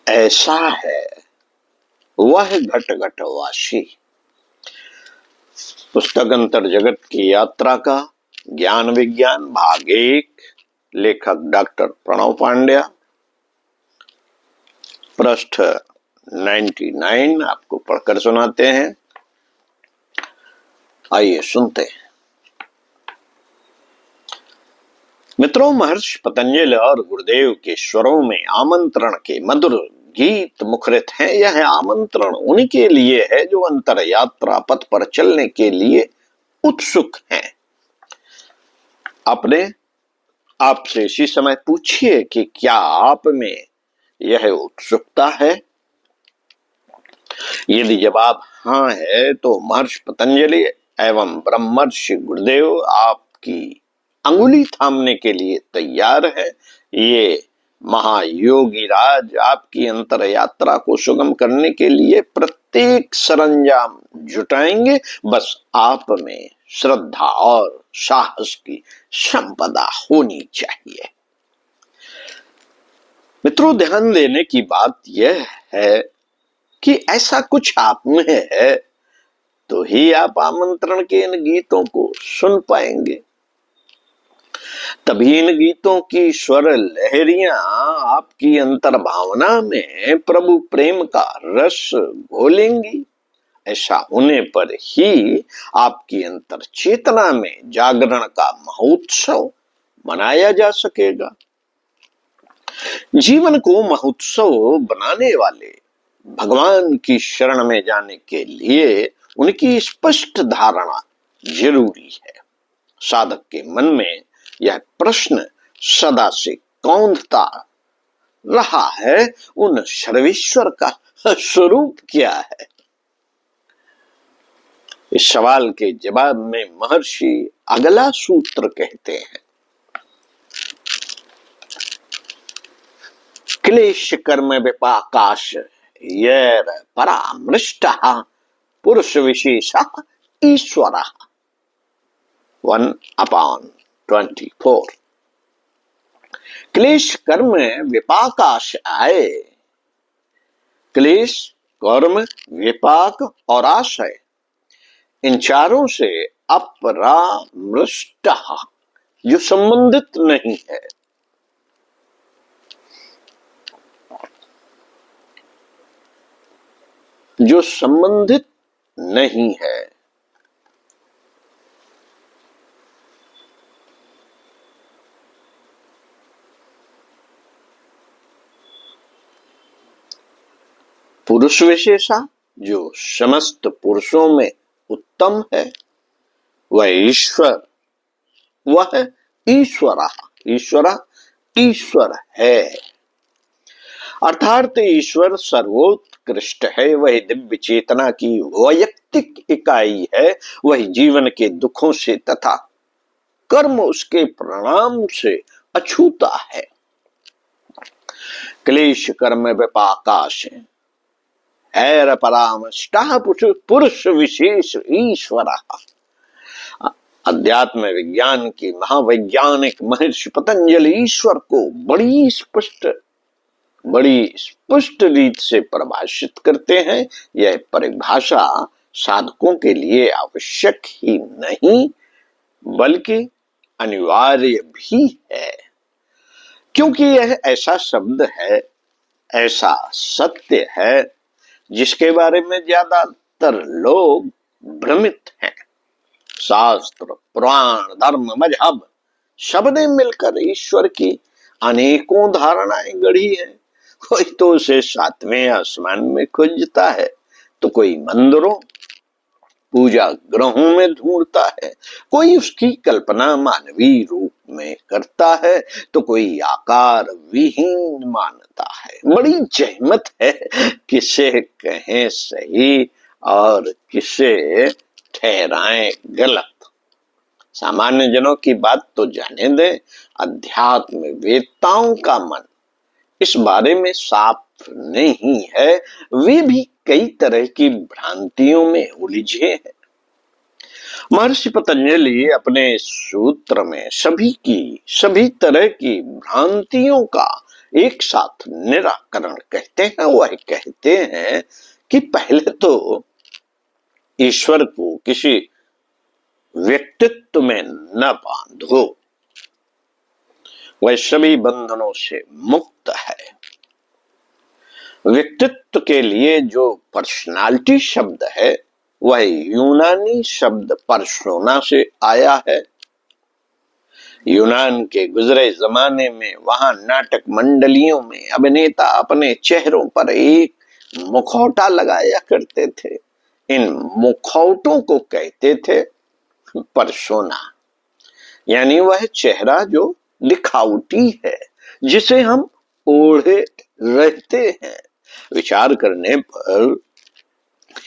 ऐसा है वह घट घटवासी। पुस्तक अंतर जगत की यात्रा का ज्ञान विज्ञान भाग 1, लेखक डॉक्टर प्रणव पांड्या, पृष्ठ 99 आपको पढ़कर सुनाते हैं। आइए सुनते हैं। मित्रों, महर्षि पतंजलि और गुरुदेव के स्वरों में आमंत्रण के मधुर गीत मुखरित हैं। यह आमंत्रण उन्हीं के लिए है जो अंतर यात्रा पथ पर चलने के लिए उत्सुक हैं। अपने आप से इसी समय पूछिए कि क्या आप में यह उत्सुकता है। यदि जवाब हाँ है तो महर्षि पतंजलि एवं ब्रह्मर्षि गुरुदेव आपकी अंगुली थामने के लिए तैयार है। ये महायोगी राज आपकी अंतर यात्रा को सुगम करने के लिए प्रत्येक सरंजाम जुटाएंगे। बस आप में श्रद्धा और साहस की संपदा होनी चाहिए। मित्रों, ध्यान देने की बात यह है कि ऐसा कुछ आप में है तो ही आप आमंत्रण के इन गीतों को सुन पाएंगे। तभी इन गीतों की स्वर लहरियां आपकी अंतर भावना में प्रभु प्रेम का रस घोलेंगी। ऐसा होने पर ही आपकी अंतर चेतना में जागरण का महोत्सव मनाया जा सकेगा। जीवन को महोत्सव बनाने वाले भगवान की शरण में जाने के लिए उनकी स्पष्ट धारणा जरूरी है। साधक के मन में यह प्रश्न सदा से कौंधता रहा है, उन सर्वेश्वर का स्वरूप क्या है। इस सवाल के जवाब में महर्षि अगला सूत्र कहते हैं। क्लेश कर्म विपाकाश येर परामृष्टः पुरुष विशेषः ईश्वरः। 1/24। क्लेश कर्म विपाकाश आए। क्लेश कर्म विपाक और आशय, इन चारों से अपरामृष्ट जो संबंधित नहीं है। जो संबंधित नहीं है। पुरुष विशेषा जो समस्त पुरुषों में उत्तम है। वह ईश्वर, वह ईश्वरा, ईश्वरा ईश्वर है। अर्थात ईश्वर सर्वोत्कृष्ट है। वह दिव्य चेतना की वैयक्तिक इकाई है। वह जीवन के दुखों से तथा कर्म उसके परिणाम से अछूता है। क्लेश कर्म विपाकाश ऐर परामष्टः पुरुष विशेष ईश्वर। अध्यात्म विज्ञान के महावैज्ञानिक महर्षि पतंजलि ईश्वर को बड़ी स्पष्ट रीत से परिभाषित करते हैं। यह परिभाषा साधकों के लिए आवश्यक ही नहीं बल्कि अनिवार्य भी है, क्योंकि यह ऐसा शब्द है, ऐसा सत्य है जिसके बारे में ज्यादातर लोग भ्रमित हैं। शास्त्र, पुराण, धर्म, मजहब सबने मिलकर ईश्वर की अनेकों धारणाएं गढ़ी हैं। कोई तो उसे 7वें आसमान में खोजता है, तो कोई मंदिरों, पूजा ग्रहों में ढूंढता है, कोई उसकी कल्पना मानवीय रूप में करता है, तो कोई आकार विहीन मानता है। बड़ी जहमत है किसे कहें सही और किसे ठहराएं गलत। सामान्य जनों की बात तो जाने दें, अध्यात्म वेत्ताओं का मन इस बारे में साफ नहीं है। वे भी कई तरह की भ्रांतियों में उलझे हैं। महर्षि पतंजलि अपने सूत्र में सभी तरह की भ्रांतियों का एक साथ निराकरण कहते हैं। वह कहते हैं कि पहले तो ईश्वर को किसी व्यक्तित्व में न बांधो, वह सभी बंधनों से मुक्त है। व्यक्तित्व के लिए जो पर्सनालिटी शब्द है वह यूनानी शब्द पर्सोना से आया है। यूनान के गुजरे जमाने में वहां नाटक मंडलियों में अभिनेता अपने चेहरों पर एक मुखौटा लगाया करते थे। इन मुखौटों को कहते थे पर्सोना, यानी वह चेहरा जो दिखावटी है, जिसे हम ओढ़े रहते हैं। विचार करने पर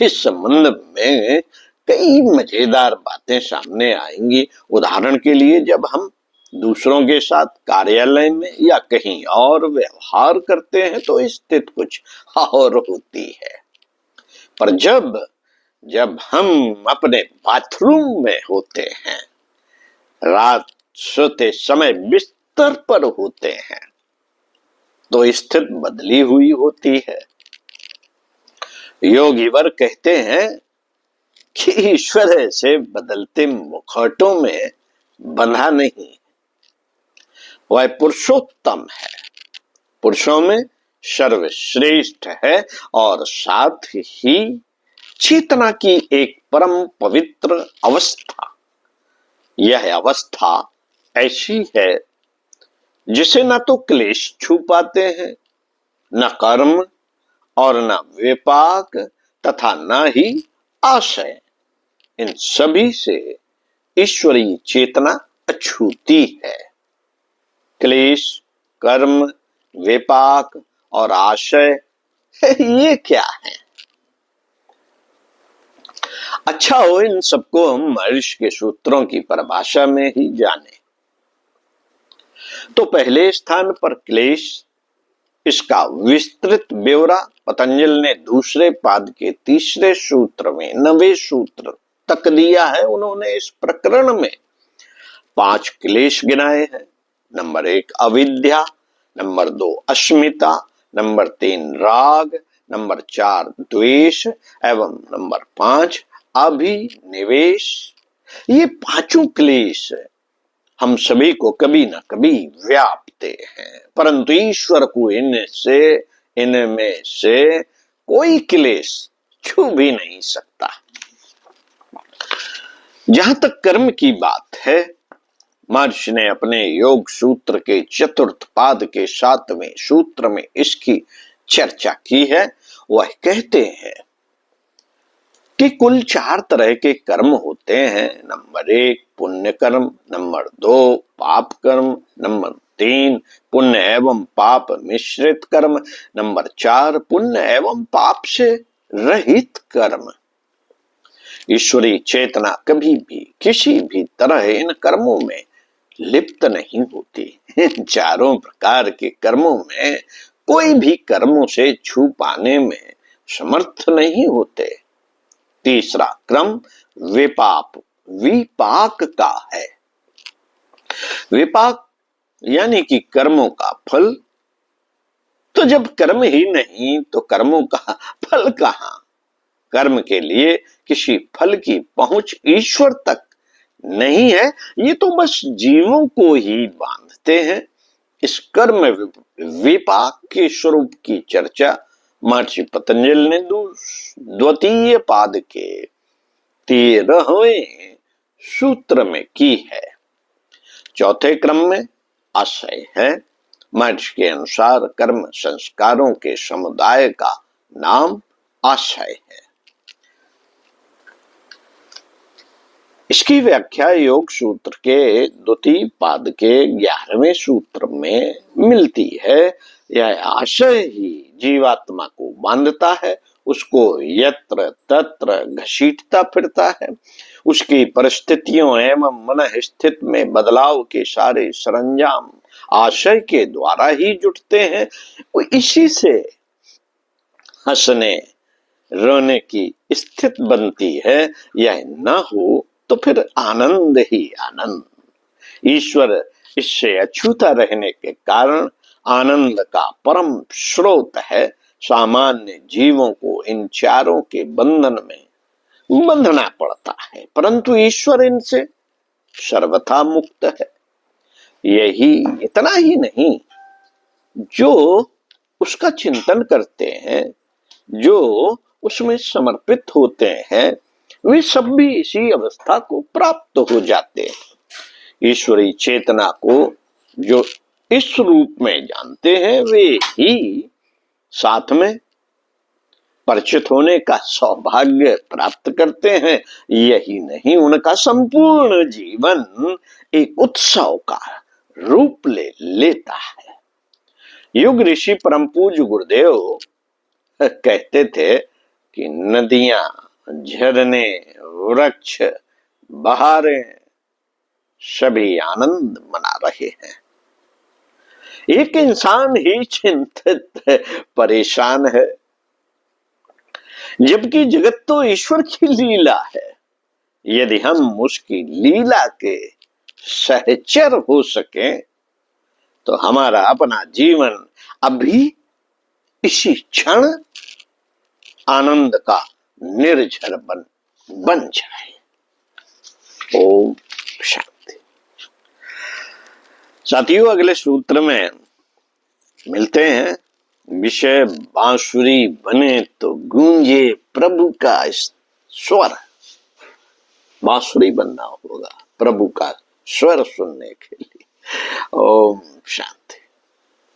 इस संबंध में कई मजेदार बातें सामने आएंगी। उदाहरण के लिए, जब हम दूसरों के साथ कार्यालय में या कहीं और व्यवहार करते हैं तो स्थिति कुछ और होती है, पर जब हम अपने बाथरूम में होते हैं, रात सोते समय बिस्तर पर होते हैं, तो स्थिति बदली हुई होती है। योगीवर कहते हैं कि ईश्वर ऐसे बदलते मुखौटों में बंधा नहीं, वह पुरुषोत्तम है, पुरुषों में सर्वश्रेष्ठ है और साथ ही चेतना की एक परम पवित्र अवस्था। यह अवस्था ऐसी है जिसे न तो क्लेश छू पाते हैं, न कर्म और न विपाक तथा न ही आशय। इन सभी से ईश्वरीय चेतना अछूती है। क्लेश, कर्म, विपाक और आशय ये क्या है? अच्छा हो इन सबको हम महर्षि के सूत्रों की परिभाषा में ही जाने। तो पहले स्थान पर क्लेश, इसका विस्तृत ब्यौरा पतंजलि ने दूसरे पाद के तीसरे सूत्र में 9वें सूत्र तक दिया है। उन्होंने इस प्रकरण में 5 क्लेश गिनाए हैं। नंबर 1 अविद्या, नंबर 2 अस्मिता, नंबर 3 राग, नंबर 4 द्वेष एवं नंबर 5 अभिनिवेश। ये पांचों क्लेश हम सभी को कभी न कभी व्यापते हैं, परंतु ईश्वर को इनमें से कोई क्लेश छू भी नहीं सकता। जहां तक कर्म की बात है, महर्षि ने अपने योग सूत्र के 4th पाद के 7वें सूत्र में इसकी चर्चा की है। वह कहते हैं कि कुल 4 तरह के कर्म होते हैं। नंबर 1 पुण्य कर्म, नंबर 2 पाप कर्म, नंबर 3 पुण्य एवं पाप मिश्रित कर्म, नंबर 4 पुण्य एवं पाप से रहित कर्म। ईश्वरीय चेतना कभी भी किसी भी तरह इन कर्मों में लिप्त नहीं होती। इन चारों प्रकार के कर्मों में कोई भी कर्मों से छू पाने में समर्थ नहीं होते। तीसरा क्रम विपाक का है। विपाक यानी कि कर्मों का फल। तो जब कर्म ही नहीं तो कर्मों का फल कहां? कर्म के लिए किसी फल की पहुंच ईश्वर तक नहीं है, ये तो बस जीवों को ही बांधते हैं। इस कर्म विपाक के स्वरूप की चर्चा महर्षि पतंजलि ने 2य पाद के 13वें सूत्र में की है। चौथे क्रम में आशय है। महर्षि के अनुसार कर्म संस्कारों के समुदाय का नाम आशय है। इसकी व्याख्या योग सूत्र के 2य पाद के 11वें सूत्र में मिलती है। यह आशय ही जीवात्मा को बांधता है, उसको यत्र तत्र घसीटता फिरता है। उसकी परिस्थितियों एवं मन स्थिति में बदलाव के सारे सरंजाम आशय के द्वारा ही जुटते हैं। इसी से हंसने रोने की स्थिति बनती है। यह न हो तो फिर आनंद ही आनंद। ईश्वर इससे अछूता रहने के कारण आनंद का परम स्रोत है, सामान्य जीवों को इन चारों के बंधन में बंधना पड़ता है, परंतु ईश्वर इनसे सर्वथा मुक्त है। यही इतना ही नहीं, जो उसका चिंतन करते हैं, जो उसमें समर्पित होते हैं, वे सब भी इसी अवस्था को प्राप्त हो जाते हैं। ईश्वरीय चेतना को जो इस रूप में जानते हैं, वे ही साथ में परिचित होने का सौभाग्य प्राप्त करते हैं। यही नहीं, उनका संपूर्ण जीवन एक उत्सव का रूप लेता है। युग ऋषि परम पूज्य गुरुदेव कहते थे कि नदियां, झरने, वृक्ष, बहारें सभी आनंद मना रहे हैं। एक इंसान ही चिंतित परेशान है, जबकि जगत तो ईश्वर की लीला है। यदि हम उसकी लीला के सहचर हो सके, तो हमारा अपना जीवन अभी इसी क्षण आनंद का निर्झर बन जाए। ओम शांति। साथियों, अगले सूत्र में मिलते हैं। विषय बांसुरी बने तो गूंजे प्रभु का स्वर। बांसुरी बनना होगा प्रभु का स्वर सुनने के लिए। ओम शांति।